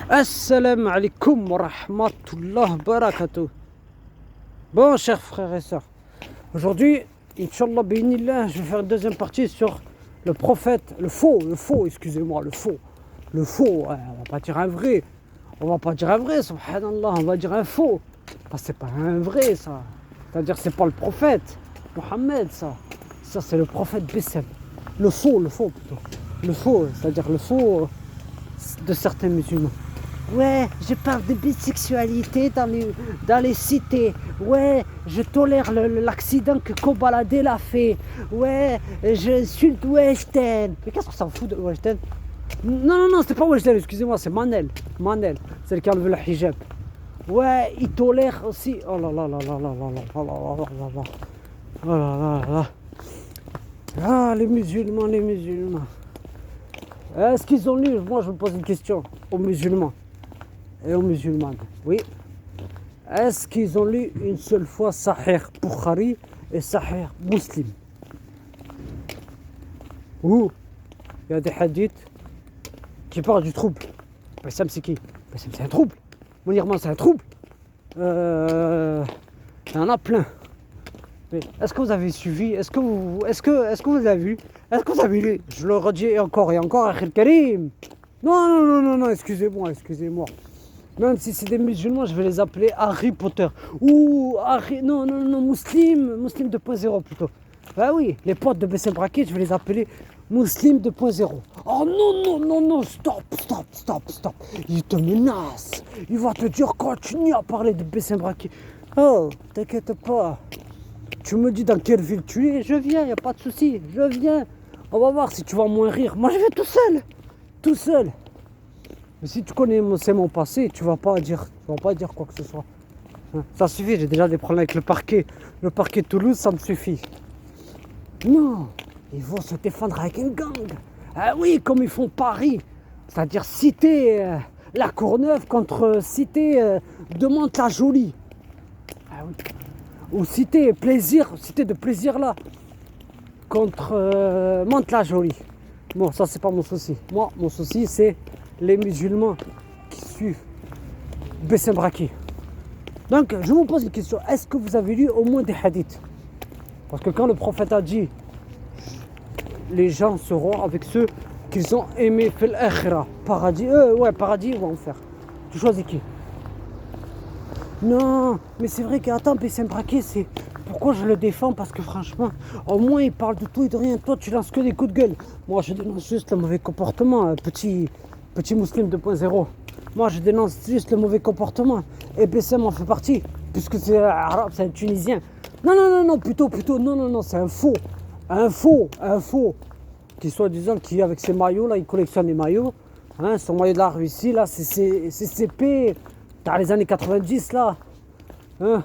Assalamu alaikum wa rahmatullah wa barakatuh. Bon, chers frères et sœurs, aujourd'hui, Inch'Allah, bénillah, je vais faire une deuxième partie sur le prophète, excusez-moi, le faux, on va pas dire un vrai, subhanallah, on va dire un faux, parce que c'est pas un vrai ça, c'est-à-dire c'est pas le prophète, Mohammed ça c'est le prophète Bessem, le faux plutôt, c'est-à-dire le faux de certains musulmans. Ouais, je parle de bisexualité dans les cités. Ouais, je tolère l'accident que Kobalade a fait. Ouais, j'insulte Weshten. Mais qu'est-ce qu'on s'en fout de Weshten? Non, c'était pas Weshten, excusez-moi, c'est Manel. Manel, celle qui a enlevé le hijab. Ouais, il tolère aussi. Oh là là là là là là là là là là là. Oh là là là. Ah, les musulmans. Est-ce qu'ils ont lu? Moi, je me pose une question aux musulmans et aux musulmanes. Oui. Est-ce qu'ils ont lu une seule fois Sahih Bukhari et Sahih Muslim? Ou il y a des hadiths qui parlent du trouble. Bassam, c'est qui? Bassam, c'est un trouble. Monirman, c'est un trouble. Il y en a plein. Mais est-ce que vous avez suivi? Est-ce que vous avez vu? Est-ce que vous avez lu? Je le redis encore et encore, Akhil Karim. Non, excusez-moi. Même si c'est des musulmans, je vais les appeler Harry Potter. Ou Harry... Non, Muslim 2.0 plutôt. Bah oui, les potes de Bessem Braquet, je vais les appeler Muslim 2.0. Oh non, stop. Il te menace. Il va te dire, continue à parler de Bessem Braquet. Oh, t'inquiète pas. Tu me dis dans quelle ville tu es, je viens, y a pas de souci, je viens. On va voir si tu vas moins rire. Moi, je vais tout seul. Mais si tu connais mon passé, tu vas pas dire quoi que ce soit. Ça suffit, j'ai déjà des problèmes avec le parquet. Le parquet de Toulouse, ça me suffit. Non, ils vont se défendre avec une gang. Ah oui, comme ils font Paris. C'est-à-dire cité La Courneuve contre cité de Mantes-la-Jolie. Ah oui. Ou cité de plaisir là, contre Mantes-la-Jolie. Bon, ça c'est pas mon souci. Moi, mon souci c'est les musulmans qui suivent Bessem Braquet. Donc, je vous pose une question. Est-ce que vous avez lu au moins des hadiths? Parce que quand le prophète a dit les gens seront avec ceux qu'ils ont aimés fil akhira, paradis, paradis ou enfer. Tu choisis qui? Non, mais c'est vrai qu'attends, Bessem Braquet, c'est... Pourquoi je le défends? Parce que franchement, au moins il parle de tout et de rien. Toi, tu lances que des coups de gueule. Moi, je dénonce juste le mauvais comportement, petit Muslim 2.0. Moi, je dénonce juste le mauvais comportement. Et Bessem en fait partie, puisque c'est un arabe, c'est un Tunisien. Non, plutôt, non, c'est un faux. Un faux. Qui soi-disant, qui avec ses maillots, là, il collectionne les maillots. Hein, son maillot de la Russie, là, c'est CP. Dans les années 90 là, hein,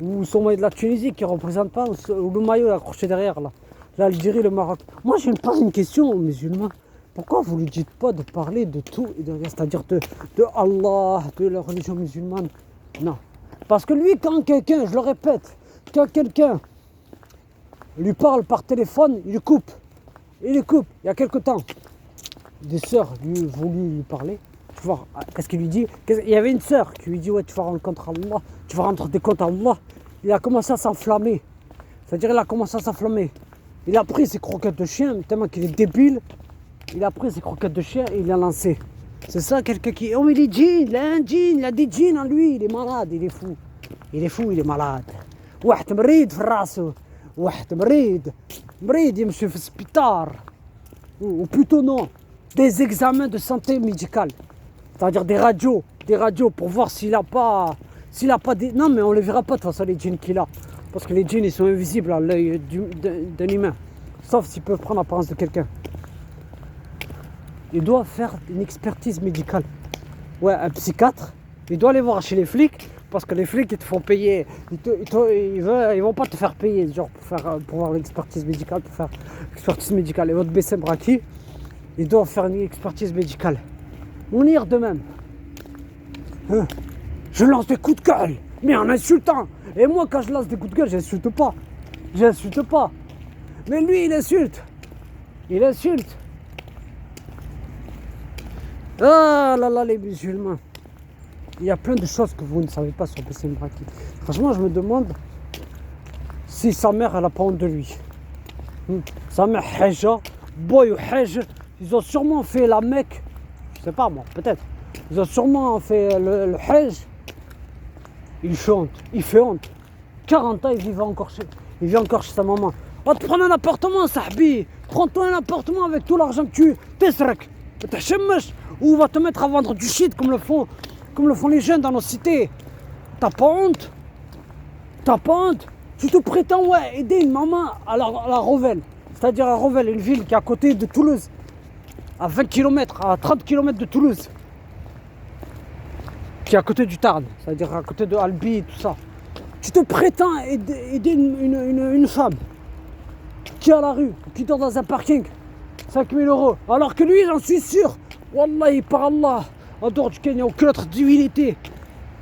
ou son maillot de la Tunisie qui ne représente pas, ou le maillot accroché derrière là, l'Algérie, le Maroc. Moi je me pose une question aux musulmans, pourquoi vous ne lui dites pas de parler de tout et de rien, c'est-à-dire de Allah, de la religion musulmane? Non, parce que lui quand quelqu'un, je le répète, quand quelqu'un lui parle par téléphone, il le coupe. Il y a quelque temps, des sœurs lui voulu lui parler. Tu vois, qu'est-ce qu'il lui dit? Il y avait une sœur qui lui dit ouais, tu vas rendre compte à Allah, tu vas rendre des comptes à Allah. Il a commencé à s'enflammer. C'est-à-dire il a commencé à s'enflammer. Il a pris ses croquettes de chien, tellement qu'il est débile. Il a pris ses croquettes de chien et il a lancé. C'est ça quelqu'un qui... Oh mais il est djinn, il a un djinn, il a des djinns en lui, il est malade, il est fou. Il est malade. واحد مريض في راسه. واحد مريض يمشي في السبيطار. Ou plutôt non, des examens de santé médicale. C'est-à-dire des radios pour voir s'il a pas des... Non mais on ne les verra pas de toute façon les djinns qu'il a. Parce que les djinns ils sont invisibles à l'œil d'un humain. Sauf s'ils peuvent prendre l'apparence de quelqu'un. Il doit faire une expertise médicale. Ouais, un psychiatre, il doit aller voir chez les flics. Parce que les flics ils te font payer. Ils vont pas te faire payer genre pour voir l'expertise médicale, Et votre Bessem Braquet, il doit faire une expertise médicale. Mounir de même. Je lance des coups de gueule, mais en insultant. Et moi, quand je lance des coups de gueule, j'insulte pas. Mais lui, il insulte. Ah là là, les musulmans. Il y a plein de choses que vous ne savez pas sur Bessem Braki. Franchement, je me demande si sa mère, elle n'a pas honte de lui. Sa mère, Haja, Boy ou Haj, ils ont sûrement fait la Mecque. Je sais pas moi, peut-être. Ils ont sûrement fait le Hajj. Il fait honte. 40 ans, il vit encore chez sa maman. Va te prendre un appartement, Sahbi. Prends-toi un appartement avec tout l'argent que tu t'esrek. Ou va te mettre à vendre du shit comme le font les jeunes dans nos cités. T'as pas honte? Tu te prétends, ouais, aider une maman à la Rovelle. C'est-à-dire à Rovelle, une ville qui est à côté de Toulouse. À 20 km, à 30 km de Toulouse. Qui est à côté du Tarn, c'est-à-dire à côté de Albi, tout ça. Tu te prétends aider une femme qui est à la rue, qui dort dans un parking, 5 000 €. Alors que lui, j'en suis sûr, Wallahi, par Allah, en dehors du Kenya, aucune autre divinité,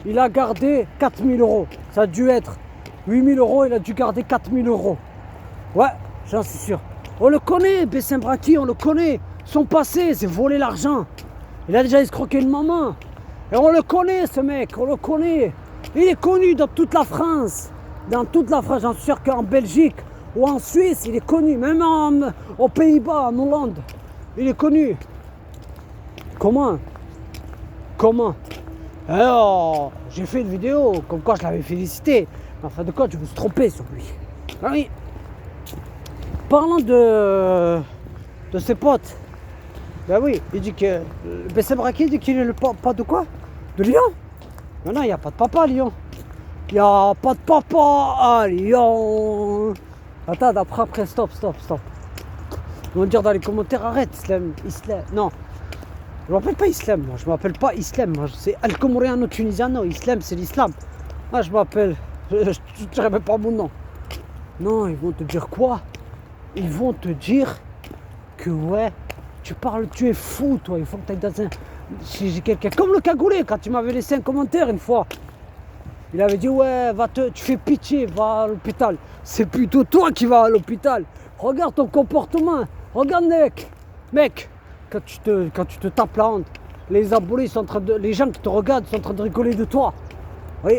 il a gardé 4 000 €. Ça a dû être 8 000 €, il a dû garder 4 000 €. Ouais, j'en suis sûr. On le connaît, Bessem Braki, on le connaît. Son passé, c'est voler l'argent. Il a déjà escroqué une maman. Et on le connaît, ce mec, on le connaît. Il est connu dans toute la France. Dans toute la France, j'en suis sûr qu'en Belgique ou en Suisse, il est connu. Même aux Pays-Bas, en Hollande, il est connu. Comment? Alors, j'ai fait une vidéo comme quoi je l'avais félicité. En fin de compte, je me suis trompé sur lui. Ah oui. Parlant de ses potes, ben oui, il dit que Bessem Braki dit qu'il est le papa de quoi? De Lyon? Non, il n'y a pas de papa à Lyon. Il n'y a pas de papa à Lyon. Attends, après, stop. Ils vont dire dans les commentaires, arrête, Islam. Non, je ne m'appelle pas Islam, moi. Je ne m'appelle pas Islam. Moi, c'est Al-Comoriano Tunisiano. Islam, c'est l'islam. Moi, je m'appelle. Je ne dirais même pas mon nom. Non, ils vont te dire quoi? Ils vont te dire que ouais, tu es fou, toi. Il faut que tu ailles dans un. Si j'ai quelqu'un. Comme le cagoulé, quand tu m'avais laissé un commentaire une fois. Il avait dit ouais, tu fais pitié, va à l'hôpital. C'est plutôt toi qui vas à l'hôpital. Regarde ton comportement. Regarde, mec. Quand tu te tapes la honte, les abonnés sont en train de. Les gens qui te regardent sont en train de rigoler de toi. Oui,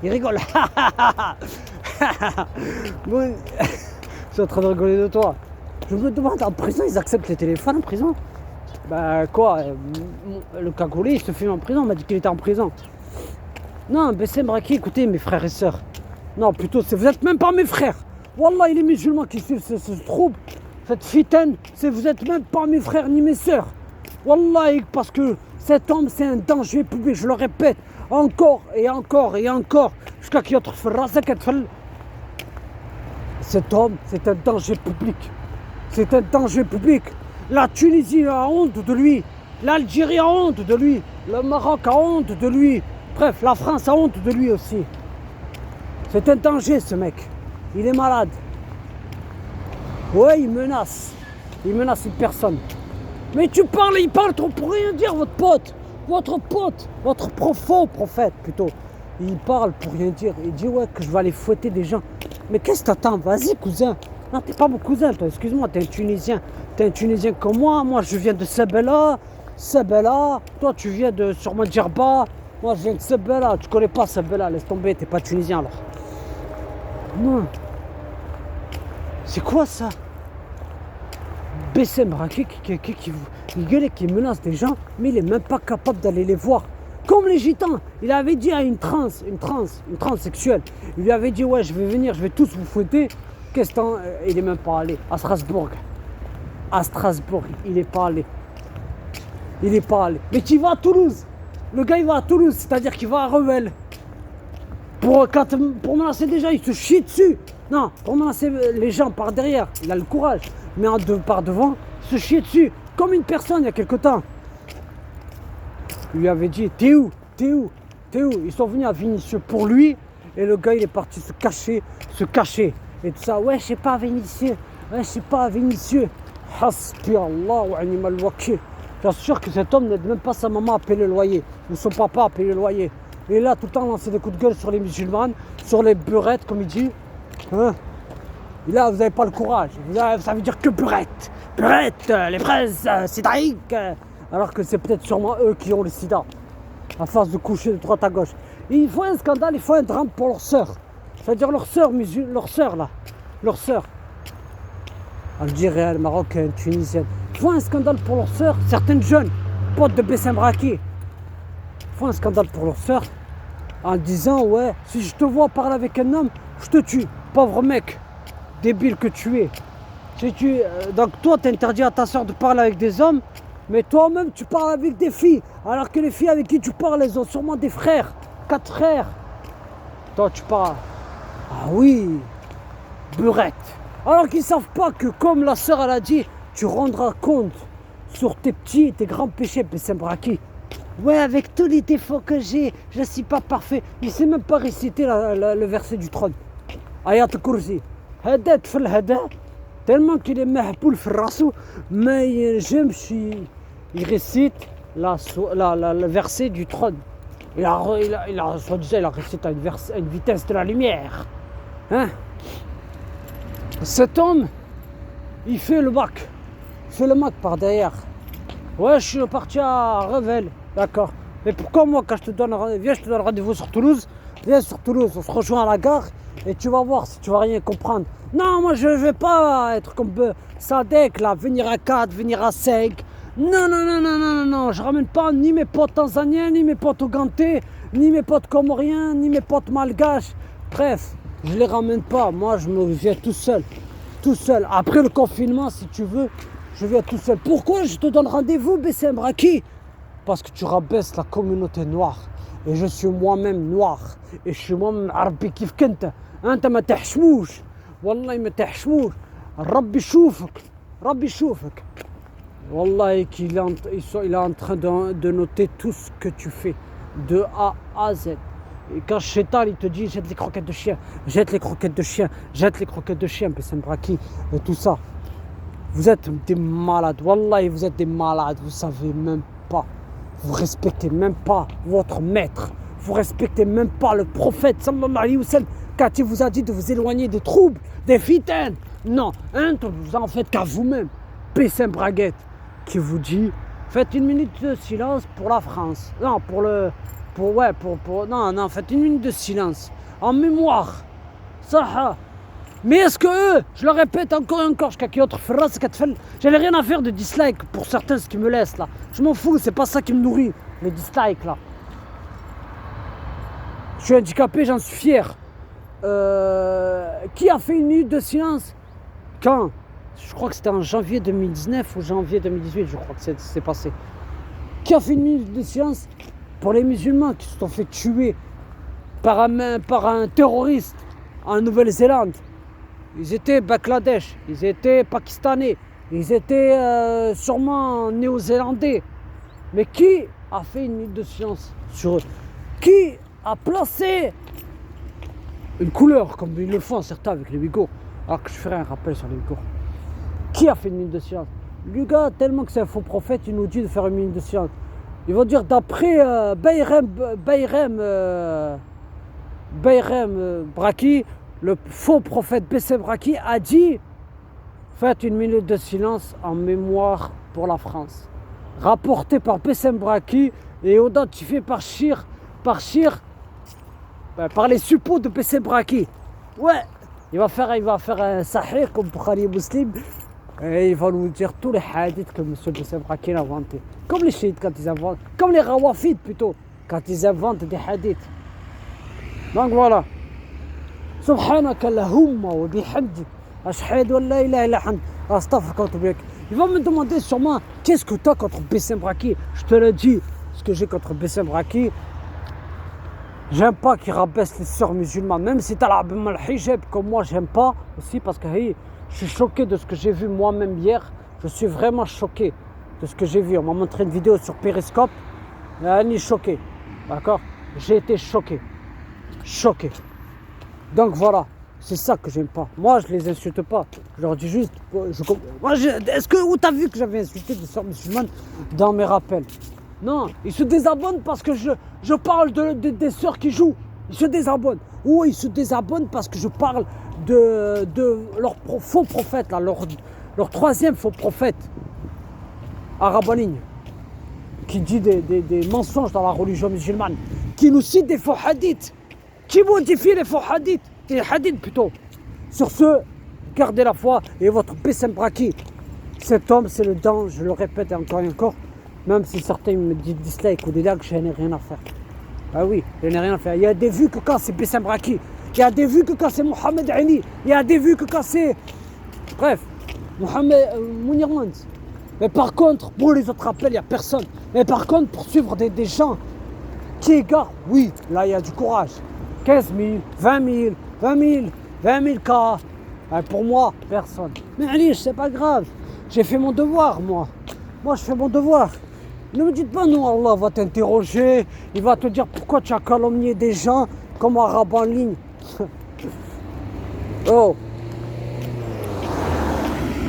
ils rigolent. Bon, ils sont en train de rigoler de toi. Je me demande, en prison, ils acceptent les téléphones en prison? Bah quoi, le cagoulé, il se filme en prison, on m'a dit qu'il était en prison. Non, Bessem Braki, écoutez mes frères et sœurs. Non, plutôt, vous êtes même pas mes frères. Wallah, les musulmans qui suivent ce trouble, cette fitaine, vous êtes même pas mes frères ni mes sœurs. Wallah, parce que cet homme, c'est un danger public, je le répète, encore et encore et encore, jusqu'à qu'il y ait autre cet homme, c'est un danger public. C'est un danger public. La Tunisie a honte de lui. L'Algérie a honte de lui. Le Maroc a honte de lui. Bref, la France a honte de lui aussi. C'est un danger, ce mec. Il est malade. Ouais, il menace. Il menace une personne. Mais il parle trop pour rien dire, votre pote. Votre faux prophète, plutôt. Il parle pour rien dire. Il dit, ouais, que je vais aller fouetter des gens. Mais qu'est-ce que t'attends? Vas-y, cousin. Non, t'es pas mon cousin, toi. Excuse-moi, t'es un Tunisien. T'es un Tunisien comme moi. Moi, je viens de Sebella. Toi, tu viens de sûrement Djerba. Moi, je viens de Sebella. Tu connais pas Sebella. Laisse tomber, t'es pas Tunisien, alors. Non. C'est quoi, ça? Bessem Braki qui menace des gens, mais il est même pas capable d'aller les voir. Comme les gitans, il avait dit à une transsexuelle, il lui avait dit ouais, je vais venir, je vais tous vous fouetter. Qu'est-ce que il est même pas allé à Strasbourg. Il est pas allé. Mais tu vas à Toulouse. Le gars il va à Toulouse, c'est-à-dire qu'il va à Revel. Pour menacer des gens, il se chie dessus. Non, pour menacer les gens par derrière, il a le courage. Mais par devant, il se chie dessus. Comme une personne il y a quelque temps. Il lui avait dit, t'es où? Ils sont venus à Vinicieux pour lui. Et le gars, il est parti se cacher. Et tout ça, ouais, je sais pas, Vinicieux. Hasbi Allah wa ni'mal wakil. Je suis sûr que cet homme n'aide même pas sa maman à payer le loyer. Ou son papa à payer le loyer. Et là, tout le temps, lancer des coups de gueule sur les musulmanes, sur les burettes, comme il dit. Hein? Et là, vous n'avez pas le courage. Ça veut dire que burettes, les fraises, cédric. alors que c'est peut-être sûrement eux qui ont le sida, à force de coucher de droite à gauche. Et il faut un scandale, il faut un drame pour leur sœur. C'est-à-dire leur sœur là, leur sœur. Algérienne, marocaine, tunisienne. Il faut un scandale pour leur sœur, certaines jeunes, potes de Bessem Braki. Il faut un scandale pour leur sœur en disant ouais, si je te vois parler avec un homme, je te tue, pauvre mec, débile que tu es. Donc toi, tu interdis à ta soeur de parler avec des hommes, mais toi-même, tu parles avec des filles. Alors que les filles avec qui tu parles, elles ont sûrement des frères, 4 frères. Toi, tu parles. Ah oui, beurette. Alors qu'ils ne savent pas que, comme la soeur, elle a dit, tu rendras compte sur tes petits et tes grands péchés, Bessem Braki. Ouais, avec tous les défauts que j'ai, je ne suis pas parfait. Il ne sait même pas réciter le verset du trône. Ayat al-Kursi. Hada tfel hada. Tellement qu'il est mahboul في الراسو ما ينجمش il récite le verset du trône. Il a soi-disant il a récité à une vitesse de la lumière. Hein? Cet homme, il fait le bac. Il fait le bac par derrière. Ouais, je suis parti à Revel. D'accord. Mais pourquoi moi quand je te donne rendez-vous sur Toulouse, viens sur Toulouse, on se rejoint à la gare et tu vas voir si tu vas rien comprendre. Non, moi je ne vais pas être comme Sadek là, venir à 4, venir à 5. Non, je ramène pas ni mes potes tanzaniens, ni mes potes ougandais, ni mes potes comoriens, ni mes potes malgaches. Bref, je les ramène pas, moi je me viens tout seul. Tout seul. Après le confinement, si tu veux, je viens tout seul. Pourquoi je te donne rendez-vous, Bessem Braki? Parce que tu rabaisses la communauté noire. Et je suis moi-même noir. Et je suis moi-même arabi kif kenta. Anta ma tahshmouch. Wallah ma tahshmouch. Rabbi choufak. Rabbi choufak. Wallah qu'il est en train de noter tout ce que tu fais. De A à Z. Et quand Shaitan il te dit jette les croquettes de chien. Jette les croquettes de chien. Jette les croquettes de chien. Bessem Braki. Et tout ça. Vous êtes des malades. Wallah vous êtes des malades. Vous savez même pas. Vous respectez même pas votre maître. Vous respectez même pas le prophète sallallahu alayhi wa sallam quand il vous a dit de vous éloigner des troubles, des fitaines. Non, vous en faites qu'à vous-même. Bessem Braguette qui vous dit faites une minute de silence pour la France. Non, non, faites une minute de silence en mémoire. Ça. Mais est-ce que eux, je le répète encore et encore, j'avais rien à faire de dislike pour certains ce qui me laissent là. Je m'en fous, c'est pas ça qui me nourrit, les dislikes là. Je suis handicapé, j'en suis fier. Qui a fait une minute de silence? Quand? Je crois que c'était en janvier 2019 ou janvier 2018, je crois que c'est passé. Qui a fait une minute de silence pour les musulmans qui se sont fait tuer par un terroriste en Nouvelle-Zélande? Ils étaient Bangladesh, ils étaient Pakistanais, ils étaient sûrement Néo-Zélandais. Mais qui a fait une minute de silence sur eux? Qui a placé une couleur, comme ils le font certains avec les Ouïghours, alors que je ferai un rappel sur les Ouïghours? Qui a fait une minute de silence? Le gars, tellement que c'est un faux prophète, il nous dit de faire une minute de silence. Ils vont dire d'après Bayrem Braki, le faux prophète Bessem Braki a dit faites une minute de silence en mémoire pour la France. Rapporté par Bessem Braki et identifié par les suppôts de Bessem Braki. Ouais, il va faire un sahih comme Bukhari et Muslim et il va nous dire tous les hadiths que M. Bessem Braki a inventés. Comme les chiites quand ils inventent, comme les rawafides plutôt, quand ils inventent des hadiths. Donc voilà. Subhanaka Allahumma wa bihamdik. Ashhadu an la ilaha illa anta. Astaghfiruka wa atubu ilaik. Il va me demander sûrement qu'est-ce que tu as contre Bessem Braki. Je te le dis, ce que j'ai contre Bessem Braki. J'aime pas qu'il rabaisse les sœurs musulmanes, même si tu as le hijab comme moi, j'aime pas aussi parce que je suis choqué de ce que j'ai vu moi-même hier. Je suis vraiment choqué de ce que j'ai vu. On m'a montré une vidéo sur Periscope. Elle est choquée. D'accord? J'ai été choqué. Choqué. Donc voilà, c'est ça que j'aime pas. Moi, je les insulte pas. Je leur dis juste. Est-ce que où t'as vu que j'avais insulté des sœurs musulmanes dans mes rappels? Non, ils se désabonnent parce que je parle des sœurs qui jouent. Ils se désabonnent. Ou ils se désabonnent parce que je parle de leur faux prophète, là, leur troisième faux prophète, arabe en ligne. qui dit des mensonges dans la religion musulmane, qui nous cite des faux hadiths, qui modifie les faux hadiths, les hadiths plutôt. Sur ce, gardez la foi et votre Bessem Braki. Cet homme, c'est le danger, je le répète encore et encore, même si certains me disent dislike ou des likes, je n'ai rien à faire. Ah oui, je n'ai rien à faire. Il y a des vues que quand c'est Bessem Braki, il y a des vues que quand c'est Mohamed Ali, il y a des vues que quand c'est... Bref, Mounir Mans. Mais par contre, pour les autres appels, il n'y a personne. Mais par contre, pour suivre des gens qui égarent, oui, là, il y a du courage. 15 000, 20 000, 20 000, 20 000 cas. Pour moi, personne. Mais allez, c'est pas grave. J'ai fait mon devoir, moi. Moi, je fais mon devoir. Ne me dites pas, non, Allah va t'interroger. Il va te dire pourquoi tu as calomnié des gens comme arabe en ligne. Oh.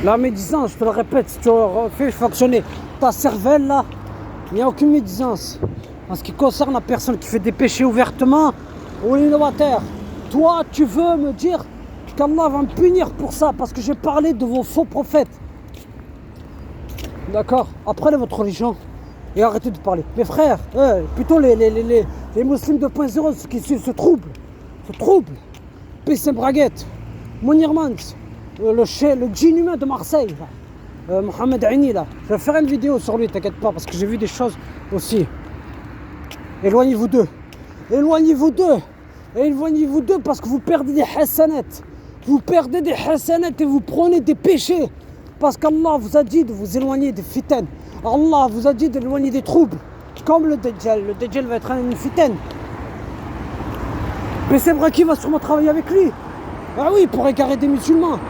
La médisance, je te le répète, si tu fais fonctionner ta cervelle là, il n'y a aucune médisance. En ce qui concerne la personne qui fait des péchés ouvertement ou l'innovateur, toi tu veux me dire qu'Allah va me punir pour ça parce que j'ai parlé de vos faux prophètes. D'accord? Apprenez votre religion et arrêtez de parler. Mes frères, plutôt les musulmans 2.0, ceux qui se troublent. Bessem Braguette, Mounir Mans. Le djinn humain de Marseille, Mohamed Aini là. Je vais faire une vidéo sur lui, t'inquiète pas, parce que j'ai vu des choses aussi. Éloignez-vous d'eux. Éloignez-vous d'eux parce que vous perdez des hasanat. Vous perdez des hasanat et vous prenez des péchés. Parce qu'Allah vous a dit de vous éloigner des fitanes. Allah vous a dit d'éloigner des troubles. Comme le Dajjal. Le Dajjal va être une fitane. Bessem Braki va sûrement travailler avec lui. Ah oui, pour égarer des musulmans.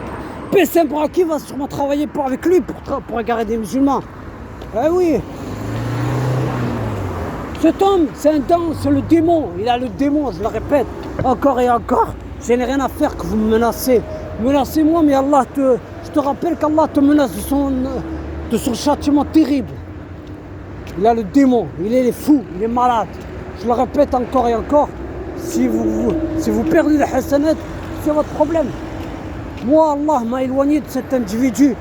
Bessem Braki va sûrement travailler avec lui pour égarer des musulmans. Ah oui. Cet homme, c'est le démon. Il a le démon, je le répète, encore et encore. Je n'ai rien à faire que vous me menacez. Menacez-moi, mais je te rappelle qu'Allah te menace de son châtiment terrible. Il a le démon, il est fou, il est malade. Je le répète encore et encore. Si vous perdez les hasanat, c'est votre problème. Moi, Allah m'a éloigné de cet individu.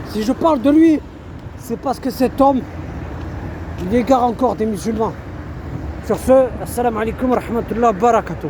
Si je parle de lui, c'est parce que cet homme, il égare encore des musulmans. Sur ce, assalamu alaikum wa rahmatullahi wa barakatuh.